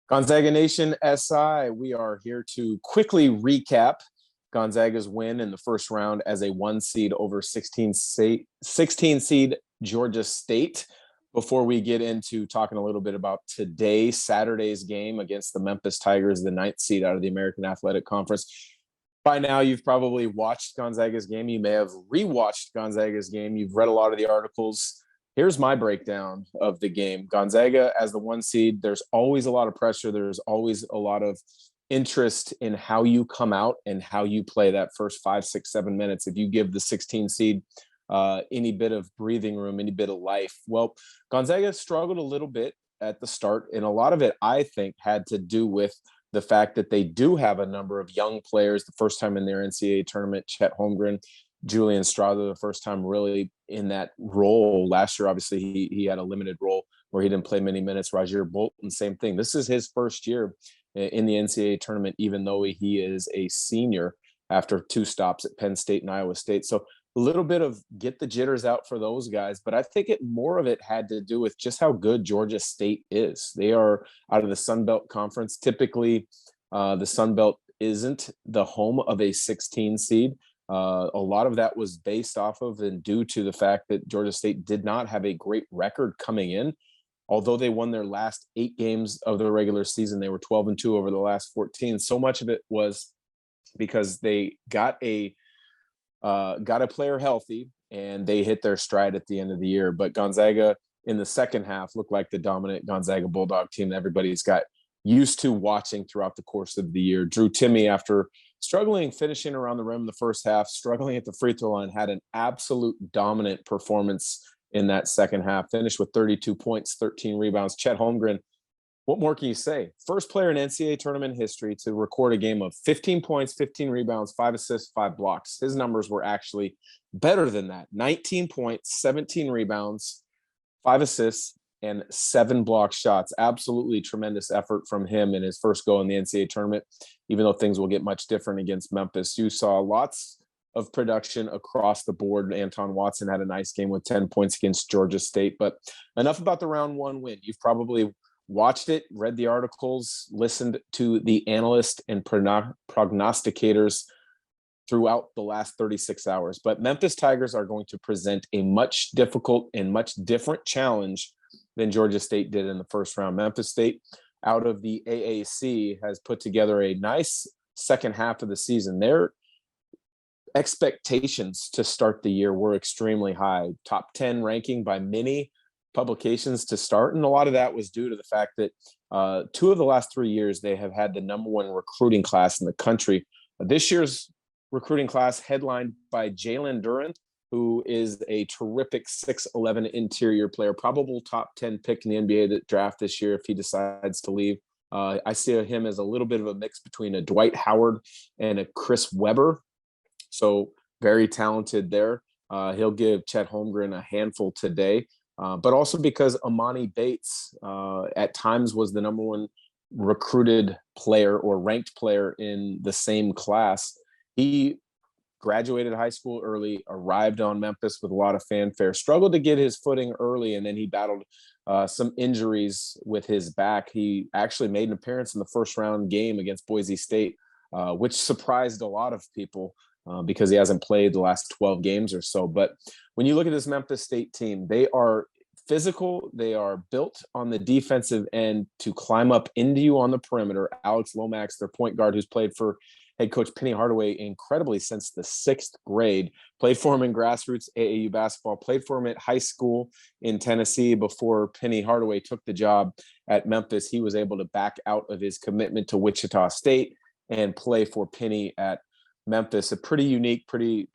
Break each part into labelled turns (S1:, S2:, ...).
S1: Gonzaga Nation SI, we are here to quickly recap Gonzaga's win in the first round as a 1 seed over 16 seed Georgia State. Before we get into talking a little bit about Saturday's game against the Memphis Tigers, the 9th seed out of the American Athletic Conference. By now, you've probably watched Gonzaga's game. You may have rewatched Gonzaga's game. You've read a lot of the articles. Here's my breakdown of the game. Gonzaga as the 1 seed, there's always a lot of pressure. There's always a lot of interest in how you come out and how you play that first 5, 6, 7 minutes. If you give the 16 seed any bit of breathing room, any bit of life. Well, Gonzaga struggled a little bit at the start, and a lot of it, I think, had to do with the fact that they do have a number of young players. The first time in their NCAA tournament, Chet Holmgren, Julian Strawther, the first time really in that role. Last year, obviously, he had a limited role where he didn't play many minutes. Rajir Bolton, same thing. This is his first year in the NCAA tournament, even though he is a senior after 2 stops at Penn State and Iowa State. So a little bit of get the jitters out for those guys, but I think more of it had to do with just how good Georgia State is. They are out of the Sun Belt Conference. Typically, the Sun Belt isn't the home of a 16 seed. A lot of that was based off of and due to the fact that Georgia State did not have a great record coming in. Although they won their last 8 games of the regular season, they were 12-2 over the last 14. So much of it was because they got a player healthy and they hit their stride at the end of the year. But Gonzaga in the second half looked like the dominant Gonzaga Bulldog team that everybody's got used to watching throughout the course of the year. Drew Timme, after struggling finishing around the rim in the first half, struggling at the free throw line, had an absolute dominant performance in that second half, finished with 32 points, 13 rebounds. Chet Holmgren, what more can you say? First player in NCAA tournament history to record a game of 15 points, 15 rebounds, 5 assists, 5 blocks. His numbers were actually better than that. 19 points, 17 rebounds, 5 assists, and 7 block shots. Absolutely tremendous effort from him in his first go in the NCAA tournament, even though things will get much different against Memphis. You saw lots of production across the board. Anton Watson had a nice game with 10 points against Georgia State. But enough about the round 1 win. You've probably watched it, read the articles, listened to the analysts and prognosticators throughout the last 36 hours. But Memphis Tigers are going to present a much difficult and much different challenge than Georgia State did in the first round. Memphis State, out of the AAC, has put together a nice second half of the season. Their expectations to start the year were extremely high. Top 10 ranking by many publications to start. And a lot of that was due to the fact that 2 of the last 3 years, they have had the number 1 recruiting class in the country. This year's recruiting class headlined by Jalen Duren, who is a terrific 6'11" interior player, probable top 10 pick in the NBA draft this year if he decides to leave. I see him as a little bit of a mix between a Dwight Howard and a Chris Webber. So very talented there. He'll give Chet Holmgren a handful today, but also because Amani Bates at times was the number 1 recruited player or ranked player in the same class. He graduated high school early, arrived on Memphis with a lot of fanfare, struggled to get his footing early, and then he battled some injuries with his back. He actually made an appearance in the first round game against Boise State, which surprised a lot of people because he hasn't played the last 12 games or so. But when you look at this Memphis State team, they are physical. They are built on the defensive end to climb up into you on the perimeter. Alex Lomax, their point guard, who's played for head coach Penny Hardaway incredibly since the 6th grade, played for him in grassroots AAU basketball, played for him at high school in Tennessee before Penny Hardaway took the job at Memphis. He was able to back out of his commitment to Wichita State and play for Penny at Memphis. A pretty unique, pretty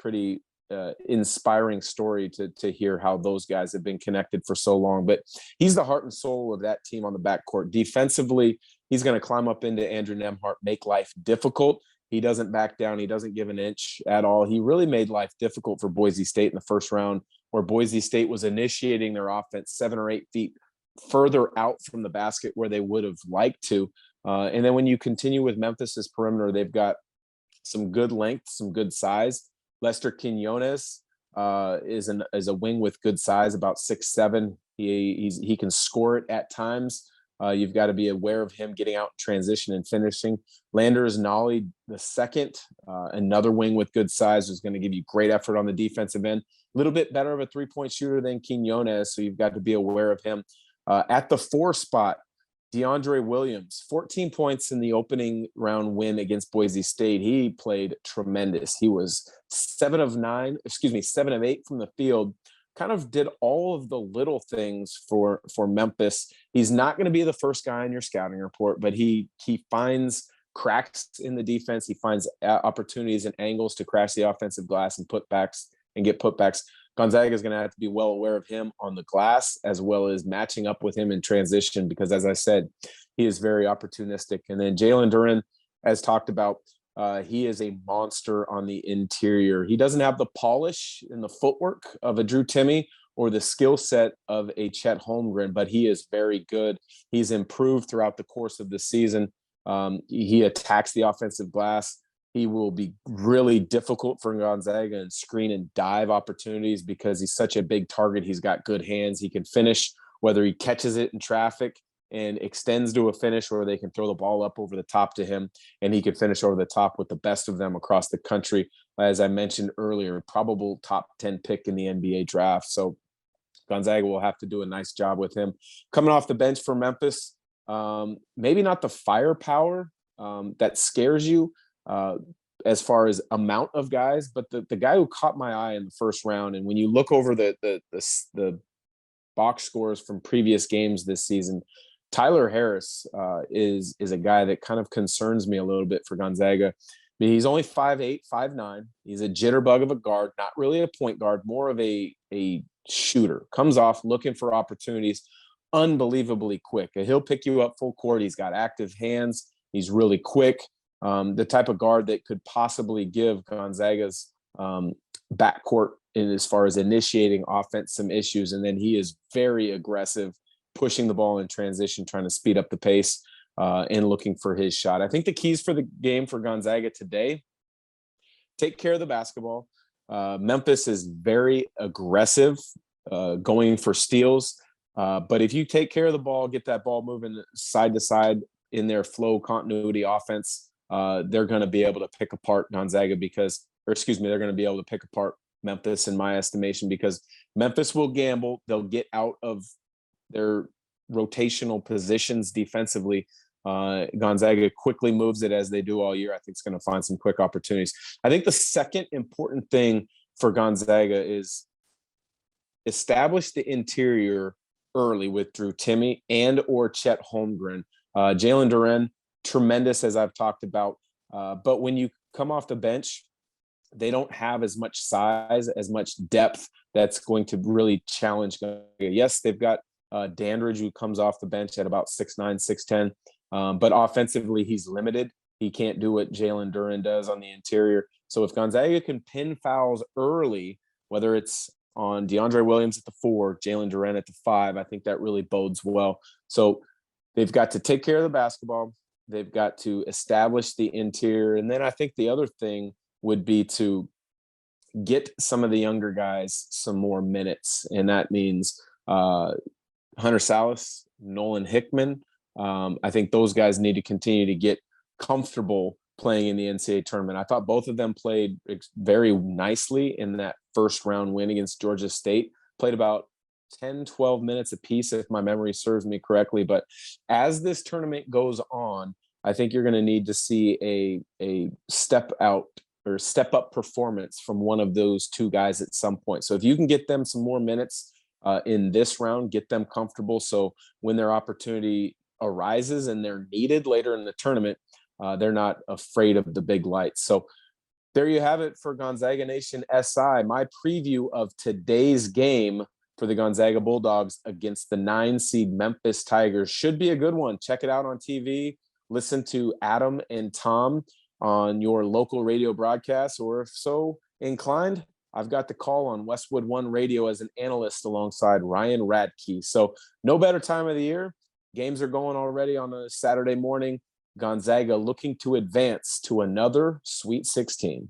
S1: inspiring story to hear how those guys have been connected for so long. But he's the heart and soul of that team on the backcourt. Defensively, he's going to climb up into Andrew Nembhard, make life difficult. He doesn't back down. He doesn't give an inch at all. He really made life difficult for Boise State in the first round, where Boise State was initiating their offense 7 or 8 feet further out from the basket where they would have liked to. And then when you continue with Memphis's perimeter, they've got some good length, some good size. Lester Quinones is a wing with good size, about 6'7". He can score it at times. You've got to be aware of him getting out in transition and finishing. Landers Nolly the second, another wing with good size, is going to give you great effort on the defensive end. A little bit better of a three-point shooter than Quinones, so you've got to be aware of him. At the 4 spot, DeAndre Williams, 14 points in the opening round win against Boise State. He played tremendous. He was 7 of 8 from the field. Kind of did all of the little things for Memphis. He's not going to be the first guy in your scouting report, but he finds cracks in the defense. He finds opportunities and angles to crash the offensive glass and get putbacks. Gonzaga is going to have to be well aware of him on the glass, as well as matching up with him in transition, because, as I said, he is very opportunistic. And then Jalen Duren, as talked about, he is a monster on the interior. He doesn't have the polish and the footwork of a Drew Timme or the skill set of a Chet Holmgren, but he is very good. He's improved throughout the course of the season. He attacks the offensive glass. He will be really difficult for Gonzaga in screen and dive opportunities because he's such a big target. He's got good hands. He can finish, whether he catches it in traffic and extends to a finish, or they can throw the ball up over the top to him, and he can finish over the top with the best of them across the country. As I mentioned earlier, probable top 10 pick in the NBA draft. So Gonzaga will have to do a nice job with him. Coming off the bench for Memphis, maybe not the firepower that scares you, as far as amount of guys, but the guy who caught my eye in the first round, and when you look over the box scores from previous games this season, Tyler Harris is a guy that kind of concerns me a little bit for Gonzaga. I mean, he's only 5'8", 5'9". He's a jitterbug of a guard, not really a point guard, more of a shooter. Comes off looking for opportunities, unbelievably quick. He'll pick you up full court. He's got active hands. He's really quick. The type of guard that could possibly give Gonzaga's backcourt as far as initiating offense some issues. And then he is very aggressive, pushing the ball in transition, trying to speed up the pace and looking for his shot. I think the keys for the game for Gonzaga today: take care of the basketball. Memphis is very aggressive, going for steals. But if you take care of the ball, get that ball moving side to side in their flow continuity offense, they're going to be able to pick apart Gonzaga they're going to be able to pick apart Memphis in my estimation, because Memphis will gamble. They'll get out of their rotational positions defensively. Gonzaga quickly moves it, as they do all year. I think it's going to find some quick opportunities. I think the second important thing for Gonzaga is establish the interior early with Drew Timme and or Chet Holmgren. Jalen Duren, tremendous, as I've talked about. But when you come off the bench, they don't have as much size, as much depth that's going to really challenge. Yes, they've got Dandridge, who comes off the bench at about 6'9", 6'10", but offensively he's limited. He can't do what Jalen Duren does on the interior. So if Gonzaga can pin fouls early, whether it's on DeAndre Williams at the 4, Jalen Duren at the 5, I think that really bodes well. So they've got to take care of the basketball. They've got to establish the interior. And then I think the other thing would be to get some of the younger guys some more minutes. And that means Hunter Salas, Nolan Hickman. I think those guys need to continue to get comfortable playing in the NCAA tournament. I thought both of them played very nicely in that first round win against Georgia State. Played about 10, 12 minutes apiece, if my memory serves me correctly. But as this tournament goes on, I think you're going to need to see a step up performance from one of those two guys at some point. So if you can get them some more minutes in this round, get them comfortable, so when their opportunity arises and they're needed later in the tournament, they're not afraid of the big lights. So there you have it for Gonzaga Nation SI. My preview of today's game for the Gonzaga Bulldogs against the 9 seed Memphis Tigers should be a good one. Check it out on TV. Listen to Adam and Tom on your local radio broadcast, or if so inclined, I've got the call on Westwood One Radio as an analyst alongside Ryan Radke. So no better time of the year. Games are going already on a Saturday morning. Gonzaga looking to advance to another Sweet 16.